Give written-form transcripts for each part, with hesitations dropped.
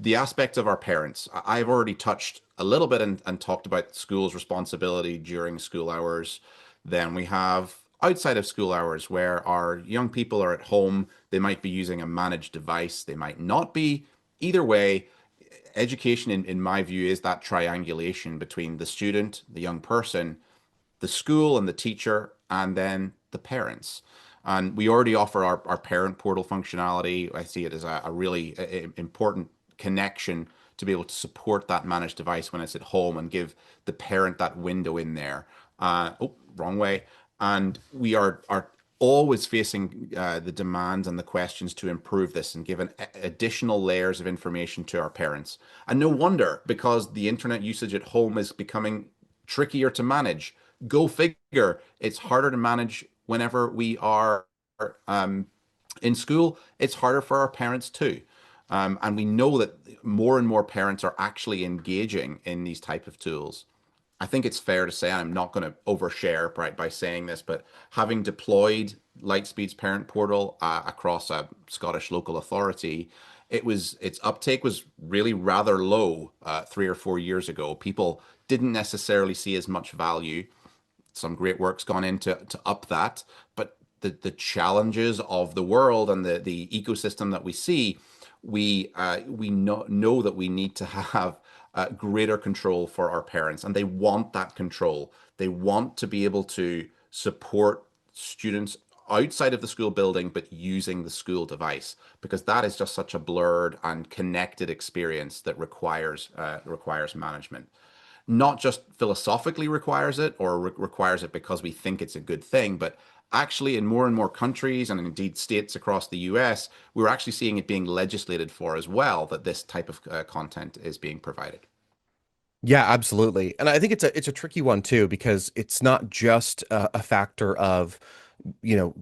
the aspect of our parents. I've already touched a little bit and talked about school's responsibility during school hours. Then we have outside of school hours where our young people are at home. They might be using a managed device, they might not be. Either way, education, in my view, is that triangulation between the student, the young person, the school and the teacher, and then the parents. And we already offer our parent portal functionality. I see it as a really important connection to be able to support that managed device when it's at home and give the parent that window in there. Oh, wrong way. And we are always facing the demands and the questions to improve this and give additional layers of information to our parents. And no wonder, because the internet usage at home is becoming trickier to manage. Go figure. It's harder to manage whenever we are um, in school. It's harder for our parents too. And we know that more and more parents are actually engaging in these type of tools. I think it's fair to say, and I'm not going to overshare by saying this, but having deployed Lightspeed's parent portal across a Scottish local authority, its uptake was really rather low 3 or 4 years ago. People didn't necessarily see as much value. Some great work's gone into to up that, but the challenges of the world and the ecosystem that we see, we know that we need to have greater control for our parents, and they want that control. They want to be able to support students outside of the school building, but using the school device, because that is just such a blurred and connected experience that requires management. Not just philosophically requires it or requires it because we think it's a good thing, but actually in more and more countries and indeed states across the US, we're actually seeing it being legislated for as well, that this type of content is being provided. Yeah, absolutely. And I think it's a tricky one too, because it's not just a factor of,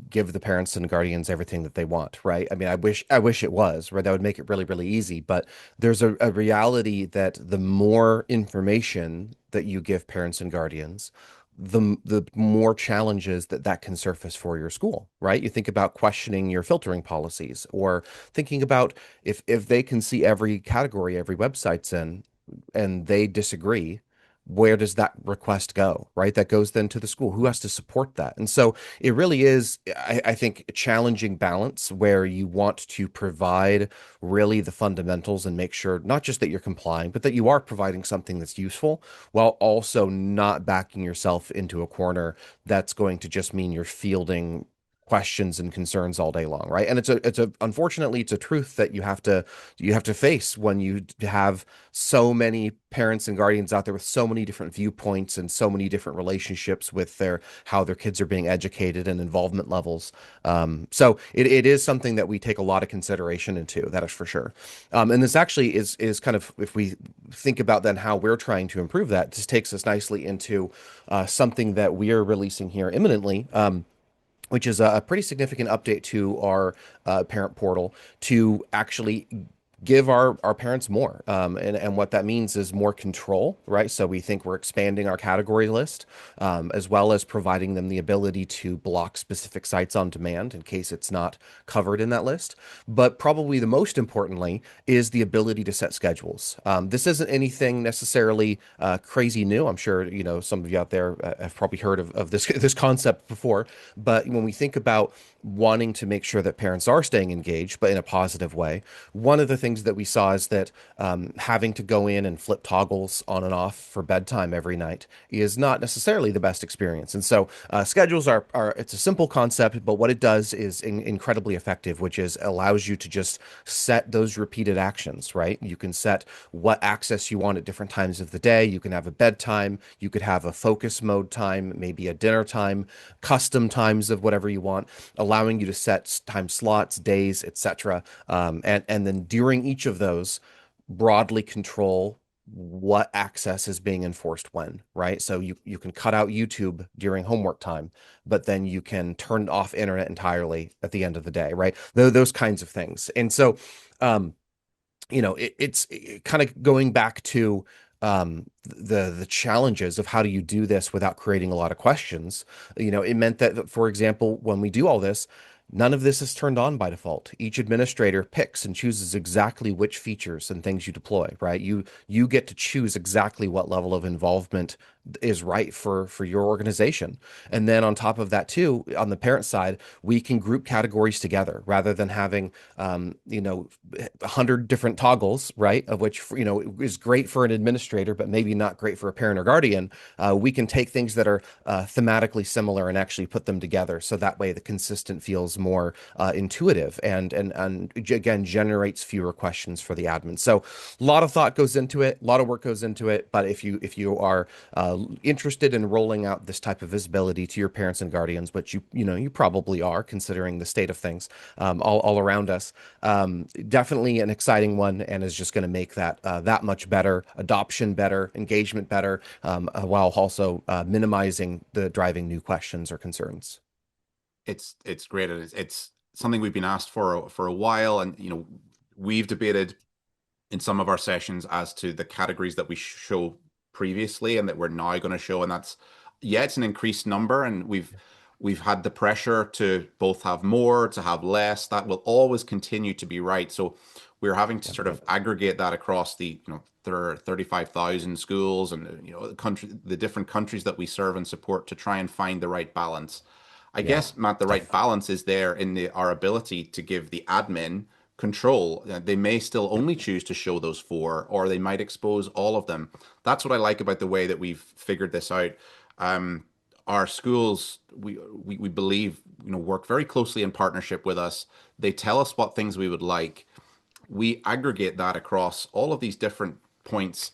give the parents and guardians everything that they want, right? I mean, I wish it was, right? That would make it really, really easy. But there's a reality that the more information that you give parents and guardians, the more challenges that can surface for your school, right? You think about questioning your filtering policies, or thinking about if they can see every category every website's in, and they disagree, where does that request go, right? That goes then to the school. Who has to support that? And so it really is, I think, a challenging balance where you want to provide really the fundamentals and make sure not just that you're complying, but that you are providing something that's useful, while also not backing yourself into a corner that's going to just mean you're fielding questions and concerns all day long, right? And it's a unfortunately it's a truth that you have to face when you have so many parents and guardians out there with so many different viewpoints and so many different relationships with their how their kids are being educated and involvement levels. So it is something that we take a lot of consideration into, that is for sure. And this actually is kind of, if we think about then how we're trying to improve that, this takes us nicely into something that we are releasing here imminently. Which is a pretty significant update to our parent portal to actually give our parents more. And what that means is more control, right? So we think we're expanding our category list, as well as providing them the ability to block specific sites on demand in case it's not covered in that list. But probably the most importantly is the ability to set schedules. This isn't anything necessarily crazy new. I'm sure, some of you out there have probably heard of this this concept before. But when we think about wanting to make sure that parents are staying engaged, but in a positive way, one of the things that we saw is that having to go in and flip toggles on and off for bedtime every night is not necessarily the best experience. And so schedules are it's a simple concept, but what it does is incredibly effective, which is allows you to just set those repeated actions, right? You can set what access you want at different times of the day. You can have a bedtime, you could have a focus mode time, maybe a dinner time, custom times of whatever you want, allowing you to set time slots, days, etc. And then during each of those, broadly control what access is being enforced when, right? So you can cut out YouTube during homework time, but then you can turn off internet entirely at the end of the day, right? Those kinds of things. And so, um, it's kind of going back to the challenges of how do you do this without creating a lot of questions. It meant that, for example, when we do all this, None of this is turned on by default. Each administrator picks and chooses exactly which features and things you deploy, right? You get to choose exactly what level of involvement is right for your organization. And then on top of that too, on the parent side, we can group categories together rather than having 100 different toggles, right? Of which is great for an administrator, but maybe not great for a parent or guardian. We can take things that are thematically similar and actually put them together, so that way the consistent feels more intuitive and again generates fewer questions for the admin. So a lot of thought goes into it, a lot of work goes into it. But if you are interested in rolling out this type of visibility to your parents and guardians, which you probably are considering the state of things all around us, definitely an exciting one, and is just going to make that much better, adoption better, engagement better, while also minimizing the driving new questions or concerns. It's great, and it's something we've been asked for a while, and we've debated in some of our sessions as to the categories that we show previously and that we're now going to show. And that's, yeah, it's an increased number, and we've had the pressure to both have more, to have less. That will always continue to be right. So we're having to Yep. sort of aggregate that across the, there are 35,000 schools, and the different countries that we serve and support, to try and find the right balance. I Yeah. guess, Matt, the right Def- balance is there in our ability to give the admin control. They may still yep. only choose to show those four, or they might expose all of them. That's what I like about the way that we've figured this out. Um, our schools, we believe, work very closely in partnership with us. They tell us what things we would like. We aggregate that across all of these different points,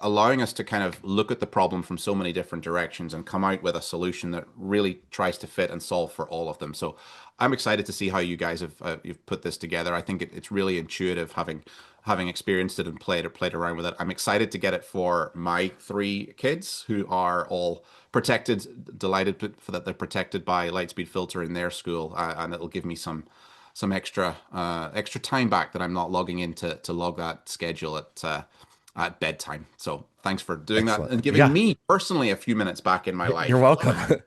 allowing us to kind of look at the problem from so many different directions and come out with a solution that really tries to fit and solve for all of them. So I'm excited to see how you guys have you've put this together. I think it's really intuitive, having experienced it and played around with it. I'm excited to get it for my three kids, who are all protected, delighted for that they're protected by Lightspeed Filter in their school, and it'll give me some extra time back that I'm not logging in to log that schedule at bedtime. So thanks for doing that Excellent. and giving Yeah. me personally a few minutes back in my You're life. welcome.